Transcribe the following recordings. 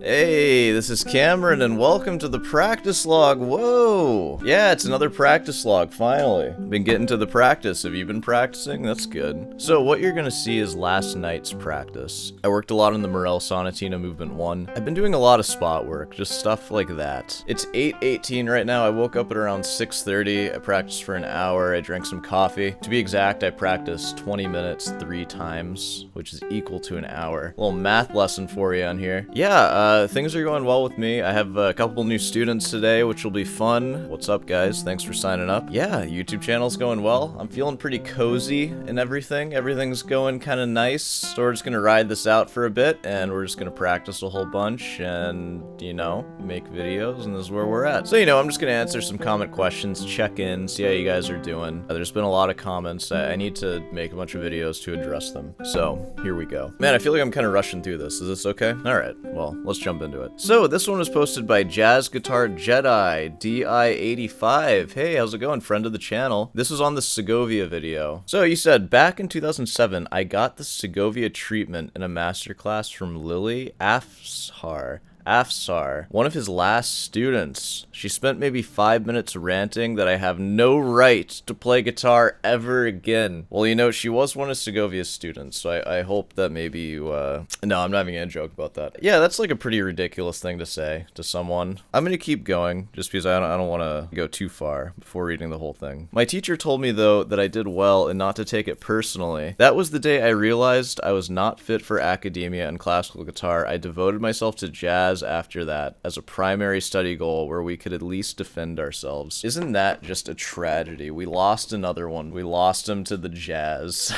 Hey, this is Cameron, and welcome to the practice log. Whoa! Yeah, it's another practice log, finally. Been getting to the practice. Have you been practicing? That's good. So what you're gonna see is last night's practice. I worked a lot on the Morel Sonatina Movement 1. I've been doing a lot of spot work, just stuff like that. It's 8:18 right now. I woke up at around 6:30. I practiced for an hour. I drank some coffee. To be exact, I practiced 20 minutes 3 times, which is equal to an hour. A little math lesson for you on here. Yeah, things are going well with me. I have a couple new students today, which will be fun. What's up, guys? Thanks for signing up. Yeah, YouTube channel's going well. I'm feeling pretty cozy and everything. Everything's going kind of nice. So we're just gonna ride this out for a bit, and we're just gonna practice a whole bunch and, you know, make videos, and this is where we're at. So, you know, I'm just gonna answer some comment questions, check in, see how you guys are doing. There's been a lot of comments. I need to make a bunch of videos to address them. So, here we go. Man, I feel like I'm kind of rushing through this. Is this okay? Alright, well, let's jump into it. So, this one was posted by Jazz Guitar Jedi DI85. Hey, how's it going? Friend of the channel. This was on the Segovia video. So, you said, back in 2007, I got the Segovia treatment in a masterclass from Lily Afsar, one of his last students. She spent maybe 5 minutes ranting that I have no right to play guitar ever again. Well, you know, she was one of Segovia's students, so I hope that maybe you, no, I'm not even gonna joke about that. Yeah, that's like a pretty ridiculous thing to say to someone. I'm gonna keep going, just because I don't want to go too far before reading the whole thing. My teacher told me, though, that I did well and not to take it personally. That was the day I realized I was not fit for academia and classical guitar. I devoted myself to jazz after that as a primary study goal where we could at least defend ourselves. Isn't that just a tragedy? We lost another one. We lost him to the jazz.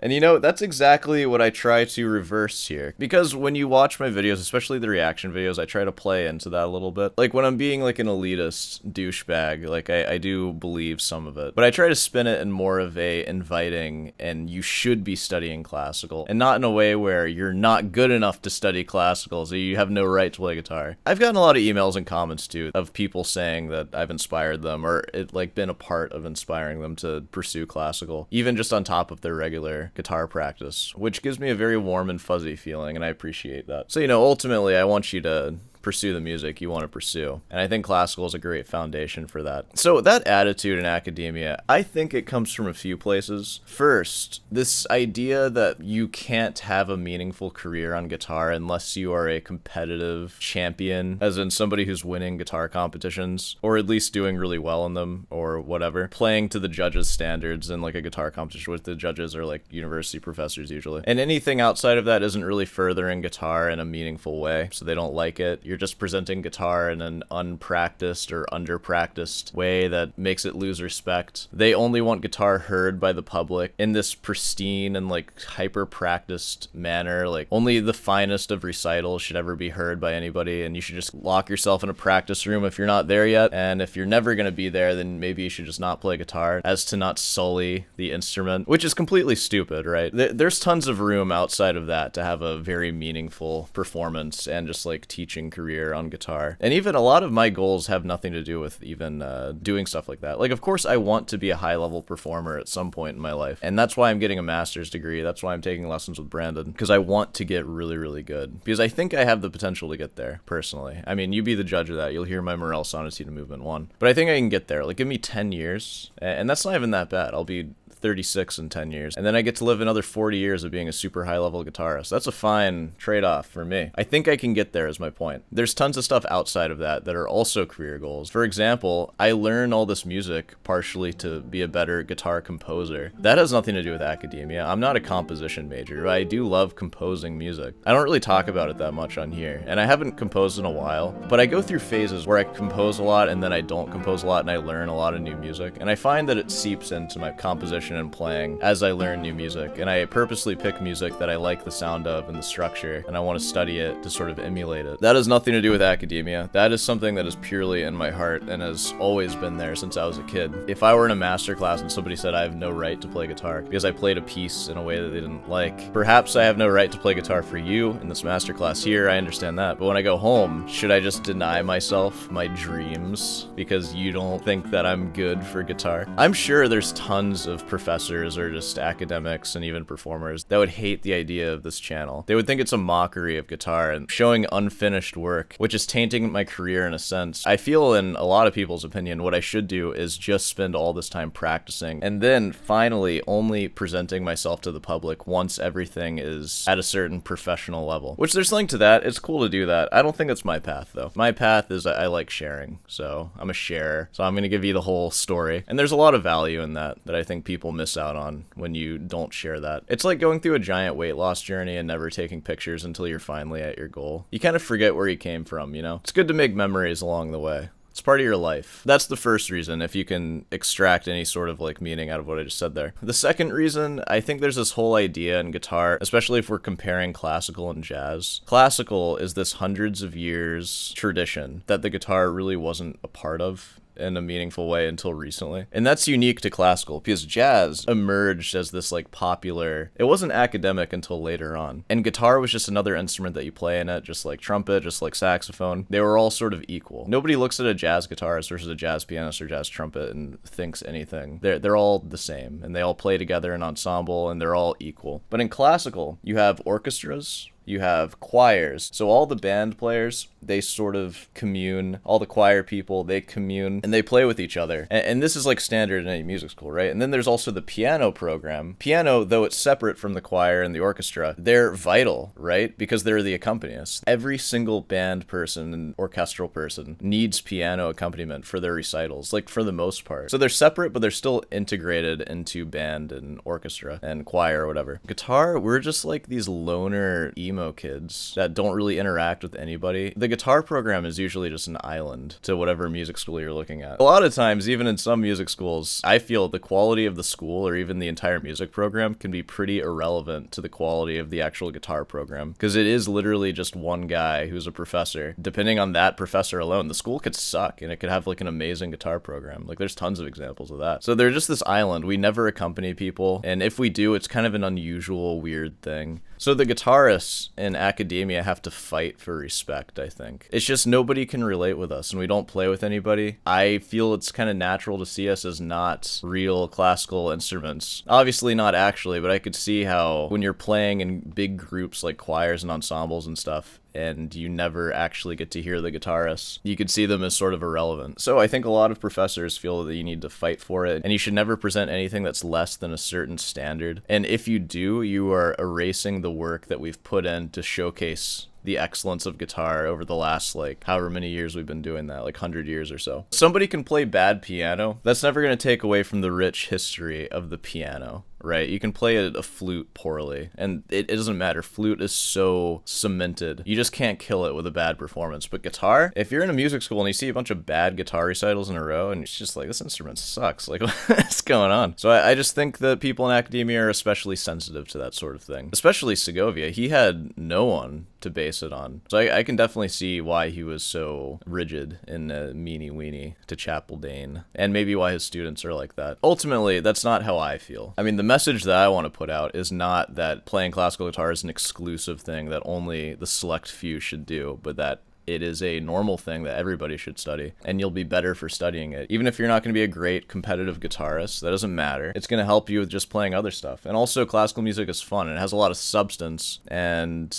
And you know, that's exactly what I try to reverse here. Because when you watch my videos, especially the reaction videos, I try to play into that a little bit. Like when I'm being like an elitist douchebag, like I do believe some of it. But I try to spin it in more of a inviting and you should be studying classical. And not in a way where you're not good enough to study classical, so you have no right to play guitar. I've gotten a lot of emails and comments too of people saying that I've inspired them or it like been a part of inspiring them to pursue classical, even just on top of their regular guitar practice, which gives me a very warm and fuzzy feeling, and I appreciate that. So, you know, ultimately I want you to pursue the music you want to pursue. And I think classical is a great foundation for that. So that attitude in academia, I think it comes from a few places. First, this idea that you can't have a meaningful career on guitar unless you are a competitive champion, as in somebody who's winning guitar competitions, or at least doing really well in them, or whatever. Playing to the judges' standards in like a guitar competition, which the judges are like university professors usually. And anything outside of that isn't really furthering guitar in a meaningful way, so they don't like it. You're just presenting guitar in an unpracticed or under-practiced way that makes it lose respect. They only want guitar heard by the public in this pristine and like hyper-practiced manner. Like only the finest of recitals should ever be heard by anybody, and you should just lock yourself in a practice room if you're not there yet. And if you're never going to be there, then maybe you should just not play guitar as to not sully the instrument, which is completely stupid, right? There's tons of room outside of that to have a very meaningful performance and just like teaching career on guitar. And even a lot of my goals have nothing to do with even doing stuff like that. Like, of course, I want to be a high-level performer at some point in my life, and that's why I'm getting a master's degree. That's why I'm taking lessons with Brandon, because I want to get really, really good. Because I think I have the potential to get there, personally. I mean, you be the judge of that. You'll hear my Morel Sonatina Movement 1. But I think I can get there. Like, give me 10 years, and that's not even that bad. I'll be 36 in 10 years, and then I get to live another 40 years of being a super high-level guitarist. That's a fine trade-off for me. I think I can get there is my point. There's tons of stuff outside of that are also career goals. For example, I learn all this music partially to be a better guitar composer. That has nothing to do with academia. I'm not a composition major, but I do love composing music. I don't really talk about it that much on here, and I haven't composed in a while, but I go through phases where I compose a lot and then I don't compose a lot and I learn a lot of new music, and I find that it seeps into my composition and playing as I learn new music, and I purposely pick music that I like the sound of and the structure, and I want to study it to sort of emulate it. That has nothing to do with academia. That is something that is purely in my heart and has always been there since I was a kid. If I were in a master class and somebody said I have no right to play guitar because I played a piece in a way that they didn't like, perhaps I have no right to play guitar for you in this master class here, I understand that, but when I go home, should I just deny myself my dreams because you don't think that I'm good for guitar? I'm sure there's tons of professors or just academics and even performers that would hate the idea of this channel. They would think it's a mockery of guitar and showing unfinished work, which is tainting my career in a sense. I feel, in a lot of people's opinion, what I should do is just spend all this time practicing and then finally only presenting myself to the public once everything is at a certain professional level. Which, there's something to that. It's cool to do that. I don't think it's my path though. My path is I like sharing, so I'm a sharer. So I'm gonna give you the whole story. And there's a lot of value in that I think people miss out on when you don't share that. It's like going through a giant weight loss journey and never taking pictures until you're finally at your goal. You kind of forget where you came from, you know? It's good to make memories along the way. It's part of your life. That's the first reason, if you can extract any sort of like meaning out of what I just said there. The second reason, I think there's this whole idea in guitar, especially if we're comparing classical and jazz. Classical is this hundreds of years tradition that the guitar really wasn't a part of in a meaningful way until recently. And that's unique to classical because jazz emerged as this like popular, it wasn't academic until later on. And guitar was just another instrument that you play in it, just like trumpet, just like saxophone. They were all sort of equal. Nobody looks at a jazz guitarist versus a jazz pianist or jazz trumpet and thinks anything. They're all the same and they all play together in ensemble and they're all equal. But in classical, you have orchestras, you have choirs. So all the band players, they sort of commune. All the choir people, they commune and they play with each other. And this is like standard in any music school, right? And then there's also the piano program. Piano, though it's separate from the choir and the orchestra, they're vital, right? Because they're the accompanists. Every single band person and orchestral person needs piano accompaniment for their recitals, like for the most part. So they're separate, but they're still integrated into band and orchestra and choir or whatever. Guitar, we're just like these loner emo kids that don't really interact with anybody. The guitar program is usually just an island to whatever music school you're looking at. A lot of times, even in some music schools, I feel the quality of the school or even the entire music program can be pretty irrelevant to the quality of the actual guitar program, because it is literally just one guy who's a professor. Depending on that professor alone, the school could suck and it could have like an amazing guitar program. Like there's tons of examples of that. So they're just this island. We never accompany people, and if we do, it's kind of an unusual, weird thing. So the guitarists in academia have to fight for respect, I think. It's just nobody can relate with us and we don't play with anybody. I feel it's kind of natural to see us as not real classical instruments. Obviously not actually, but I could see how when you're playing in big groups like choirs and ensembles and stuff, and you never actually get to hear the guitarists, you could see them as sort of irrelevant. So I think a lot of professors feel that you need to fight for it, and you should never present anything that's less than a certain standard. And if you do, you are erasing the work that we've put in to showcase the excellence of guitar over the last, like, however many years we've been doing that, like 100 years or so. Somebody can play bad piano. That's never going to take away from the rich history of the piano, right? You can play a flute poorly, and it doesn't matter. Flute is so cemented. You just can't kill it with a bad performance. But guitar, if you're in a music school and you see a bunch of bad guitar recitals in a row, and it's just like, this instrument sucks. Like, what's going on? So I just think that people in academia are especially sensitive to that sort of thing. Especially Segovia. He had no one to base it on. So I can definitely see why he was so rigid and meanie-weenie to Chapel Dane, and maybe why his students are like that. Ultimately, that's not how I feel. I mean, the message that I want to put out is not that playing classical guitar is an exclusive thing that only the select few should do, but that it is a normal thing that everybody should study, and you'll be better for studying it. Even if you're not going to be a great competitive guitarist, that doesn't matter. It's going to help you with just playing other stuff. And also, classical music is fun, and it has a lot of substance, and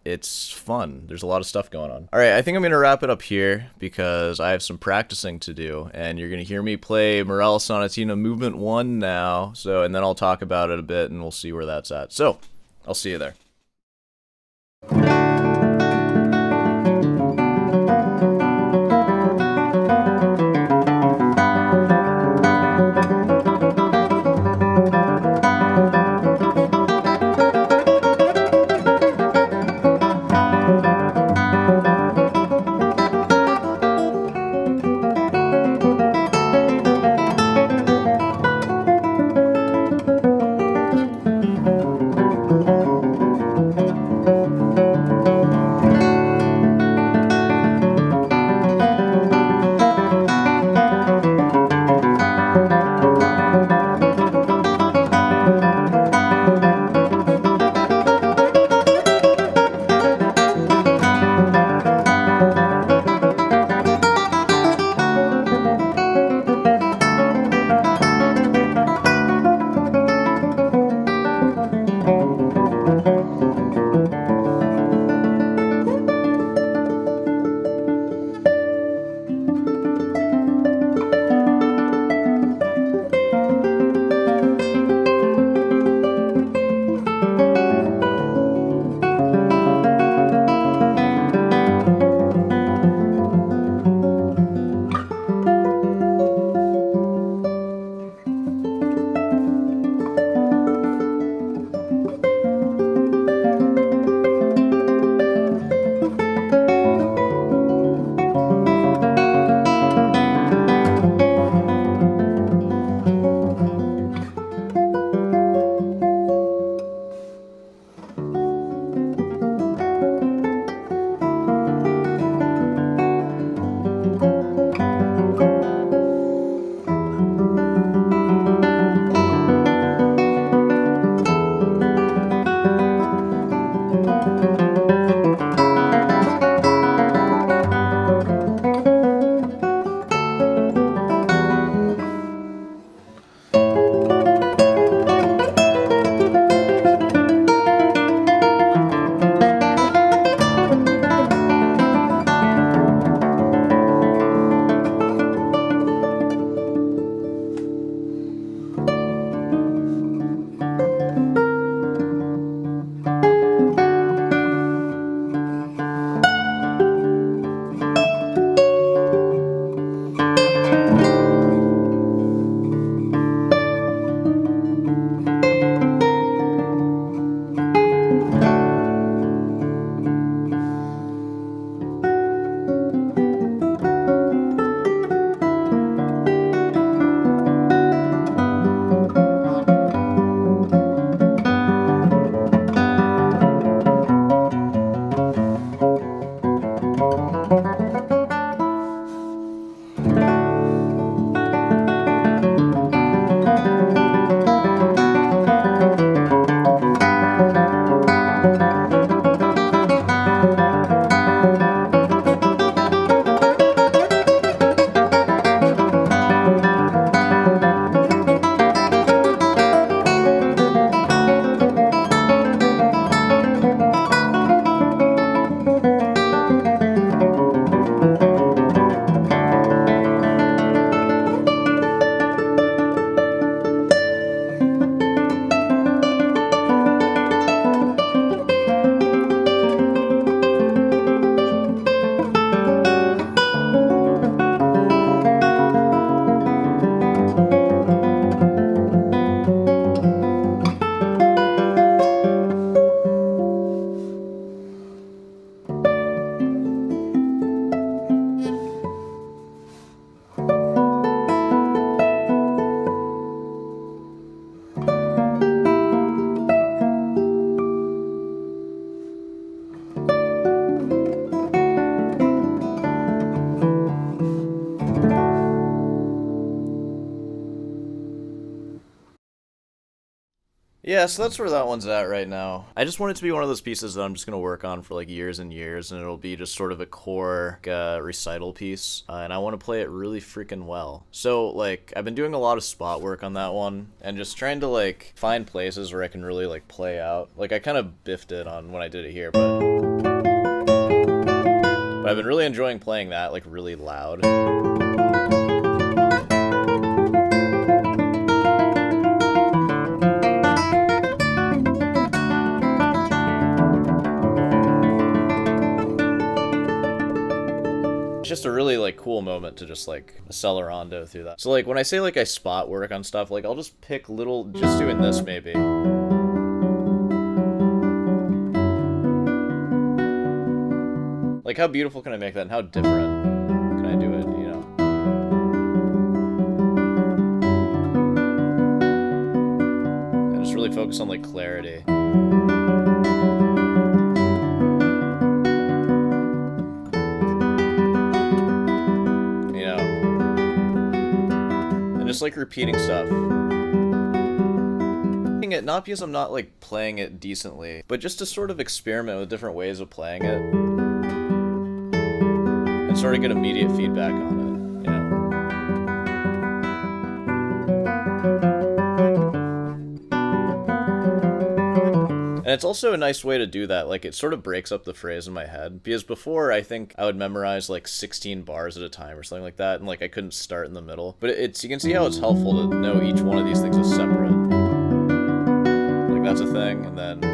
it's fun. There's a lot of stuff going on. All right, I think I'm going to wrap it up here because I have some practicing to do, and you're going to hear me play Morel Sonatina Movement 1 now. So, and then I'll talk about it a bit, and we'll see where that's at. So, I'll see you there. Yeah, so that's where that one's at right now. I just want it to be one of those pieces that I'm just going to work on for like years and years, and it'll be just sort of a core recital piece, and I want to play it really freaking well. So like I've been doing a lot of spot work on that one, and just trying to like find places where I can really like play out. Like I kind of biffed it on when I did it here, but I've been really enjoying playing that like really loud. It's just a really like cool moment to just like accelerando through that. So like when I say like I spot work on stuff, like I'll just pick little, just doing this maybe. Like how beautiful can I make that, and how different can I do it, you know? And just really focus on like clarity. Just like repeating stuff. It not because I'm not like playing it decently, but just to sort of experiment with different ways of playing it and sort of get immediate feedback on it, you know. And it's also a nice way to do that. Like, it sort of breaks up the phrase in my head. Because before, I think I would memorize, like, 16 bars at a time or something like that. And, like, I couldn't start in the middle. But you can see how it's helpful to know each one of these things is separate. Like, that's a thing, and then...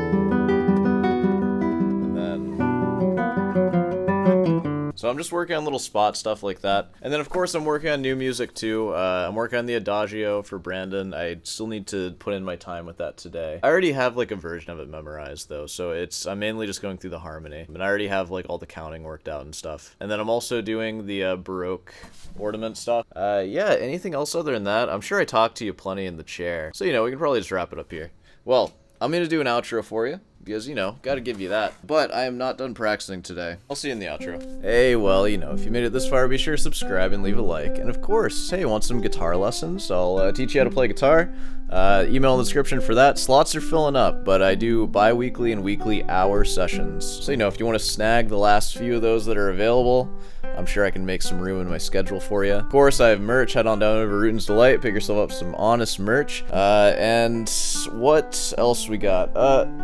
So I'm just working on little spot stuff like that. And then, of course, I'm working on new music, too. I'm working on the Adagio for Brandon. I still need to put in my time with that today. I already have, like, a version of it memorized, though. So I'm mainly just going through the harmony. And I already have, like, all the counting worked out and stuff. And then I'm also doing the Baroque ornament stuff. Yeah, anything else other than that? I'm sure I talked to you plenty in the chair. So, you know, we can probably just wrap it up here. Well, I'm going to do an outro for you. Because, you know, gotta give you that. But I am not done practicing today. I'll see you in the outro. Hey, well, you know, if you made it this far, be sure to subscribe and leave a like. And of course, hey, want some guitar lessons? I'll teach you how to play guitar. Email in the description for that. Slots are filling up, but I do bi-weekly and weekly hour sessions. So, you know, if you want to snag the last few of those that are available, I'm sure I can make some room in my schedule for you. Of course, I have merch. Head on down over to Rootin's Delight. Pick yourself up some honest merch. And what else we got?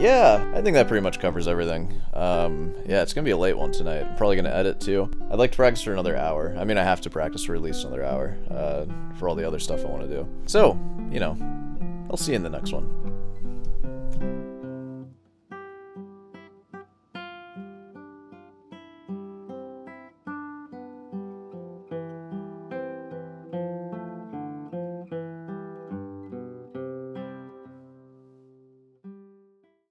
Yeah, I think that pretty much covers everything. Yeah, it's gonna be a late one tonight. I'm probably gonna edit too. I'd like to practice for another hour. I mean, I have to practice for at least another hour for all the other stuff I want to do. So, you know, I'll see you in the next one.